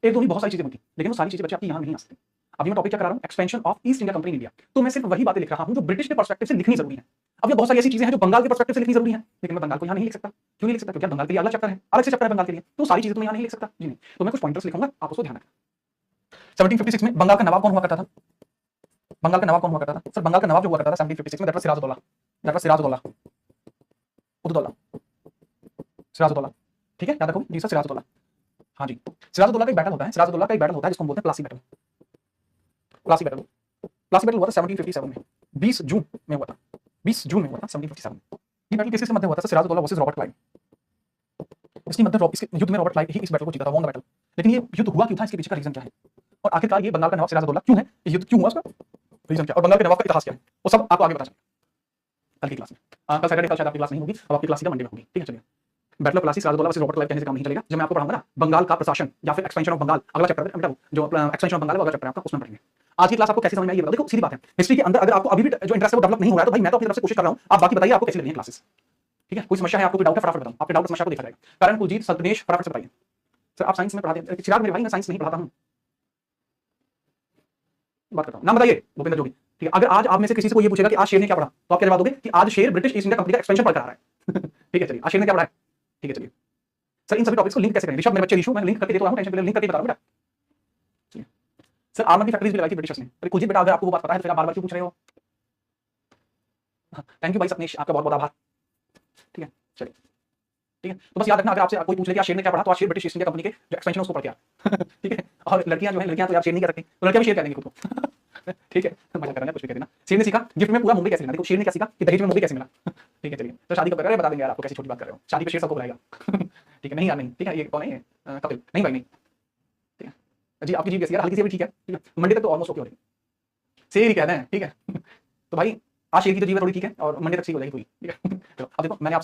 एक दो नहीं बहुत सारी चीजें हुई थी, लेकिन वो सारी चीजें बच्चे आपकी यहाँ नहीं आ सकती। अभी मैं टॉपिक क्या करा रहा हूँ, expansion of east India company in India. तो मैं सिर्फ वही बातें लिख रहा हूँ जो ब्रिटिश के पर्सपेक्टिव से लिखनी जरूरी है। अब ये बहुत सारी ऐसी चीजें हैं जो बंगाल के पर्सपेक्टिव से लिखनी जरूरी है, लेकिन मैं बंगाल को यहाँ नहीं लिख सकता। क्यों नहीं लिख सकता? क्योंकि बंगाल के लिए अलग चैप्टर है, अलग से चैप्टर है बंगाल के लिए, तो सारी चीजें तो मैं यहाँ नहीं लिख सकता जी नहीं। तो मैं कुछ पॉइंटर्स लिखूंगा, आप उसको ध्यान रखना। 1756 में बंगाल का नवाब कौन हुआ करता था? बंगाल का नवाब कौन हुआ करता था? सर बंगाल का नवाब जो हुआ करता था 1756 में, that was Sirajuddaula. That was Sirajuddaula, Uddaula, Sirajuddaula. ठीक है, याद रखो जी सर, सिराजुद्दौला। हाँ जी, सिराजुद्दौला का एक बैटल होता है, सिराजुद्दौला का एक बैटल होता है जिसको हम बोलते हैं Plassey battle. Plassey battle, Plassey battle हुआ था 1757 में, 20 जून में हुआ था, 20 जून में हुआ था 1757 में। ये बैटल किसके मध्य हुआ था? Sirajuddaula versus Robert Clive. इसकी मध्य इसके युद्ध में रॉबर्ट क्लाइव ही इस बैटल को जीता था, वॉन द बैटल। लेकिन ये युद्ध हुआ क्यों था, इसके पीछे का रीजन क्या है, और आखिरकार ये बंगाल का नवाब सिराजुद्दौला क्यों है, ये युद्ध क्यों हुआ, उसका रीजन क्या, और बंगाल के नवाब का इतिहास क्या है, वो सब आपको आगे पता चलेगा कल की क्लास में। कल सैटरडे, कल शायद आपकी क्लास नहीं होगी, अब आपकी क्लास सीधा मंडे में होगी। ठीक है, चलिए। Battle of Plassey, Sirajuddaula versus Robert Clive कहने से काम नहीं चलेगा। जब मैं आपको पढ़ाऊंगा ना बंगाल का प्रशासन या फिर एक्सपेंशन ऑफ बंगाल, अगला चैप्टर है बेटा, जो एक्सपेंशन ऑफ बंगाल है अगला चैप्टर है आपका, उसमें पढ़ेंगे। आज की क्लास आपको कैसे समझ में आई ये बताओ। देखो सीधी बात है, हिस्ट्री के अंदर अगर आपको अभी भी जो इंटरेस्ट है वो डेवलप नहीं हो रहा है तो भाई मैं तो अपनी तरफ से कोशिश कर रहा हूं, आप बाकी बताइए आपको कैसे लेनी है क्लासेस। ठीक है, कोई समस्या है आपको, कोई डाउट है, फटाफट बताओ, आपके डाउट समस्या को देखा जाएगा। करण, कुलजीत, सल्तनेश, फटाफट से बताइए। सर आप साइंस में पढ़ाते हैं? चिराग मेरे भाई, मैं साइंस नहीं पढ़ाता हूं, बात करता हूं। नाम बताइए, भूपेंद्र जोगी। ठीक है, अगर आज आप में से किसी से कोई ये पूछेगा कि आज शेर ने क्या पढ़ा, तो आप क्या जवाब दोगे कि आज शेर ब्रिटिश ईस्ट इंडिया कंपनी का एक्सपेंशन पढ़ कर आ रहा है। ठीक है, चलिए, आज शेर ने क्या पढ़ा है। ठीक है, चलिए सर, इन सभी टॉपिक्स को लिंक कैसे करें? ऋषभ मेरे बच्चे ऋषु, मैं लिंक करके देता हूं, टेंशन लिंक करके बता रहा हूं बेटा। चलिए सर, आर्मर की फैक्ट्रीज भी लगाई थी ब्रिटिशर्स ने। अरे कुलजीत बेटा, अगर आपको वो बात पता है तो फिर आप बार-बार क्यों पूछ रहे हो? थैंक यू भाई सपनेश, आपका बहुत बहुत आभार। ठीक है, चलिए। ठीक है, तो बस याद रखना, अगर आपसे कोई पूछ ले कि आज शेर ने क्या पढ़ा, तो आज शेर ब्रिटिश ईस्ट इंडिया कंपनी के जो एक्सपेंशन उसको पढ़ के आ। ठीक है, और लड़कियां जो है, लड़कियां तो यार शेर नहीं कह सकती, तो लड़कियां भी शेर कह देंगी खुद को। ठीक है, मजा कर रहे हैं, कुछ भी कह देना। शेर ने सीखा गिफ्ट में पूरा मुंबई कैसे मिला, देखो शेर ने क्या सीखा कि दहेज में मुंबई कैसे मिला। ठीक है, चलिए, तो शादी कब कर रहे हैं बता देंगे यार आपको, कैसी छोटी बात कर रहे हो, शादी पे शेर सबको बुलाएगा। ठीक है, नहीं यार नहीं, ठीक है, ये कौन है, कपिल नहीं भाई नहीं। ठीक है जी, आपकी जीभ कैसी यार, हल्की सी भी ठीक है, ठीक है, मंडे तक तो ऑलमोस्ट ओके हो रही, शेर ही कहते हैं। ठीक है, तो भाई आज शेर की तो जीभ थोड़ी ठीक है और मंडे तक ठीक हो जाएगी पूरी। ठीक है, चलो अब देखो मैंने आपसे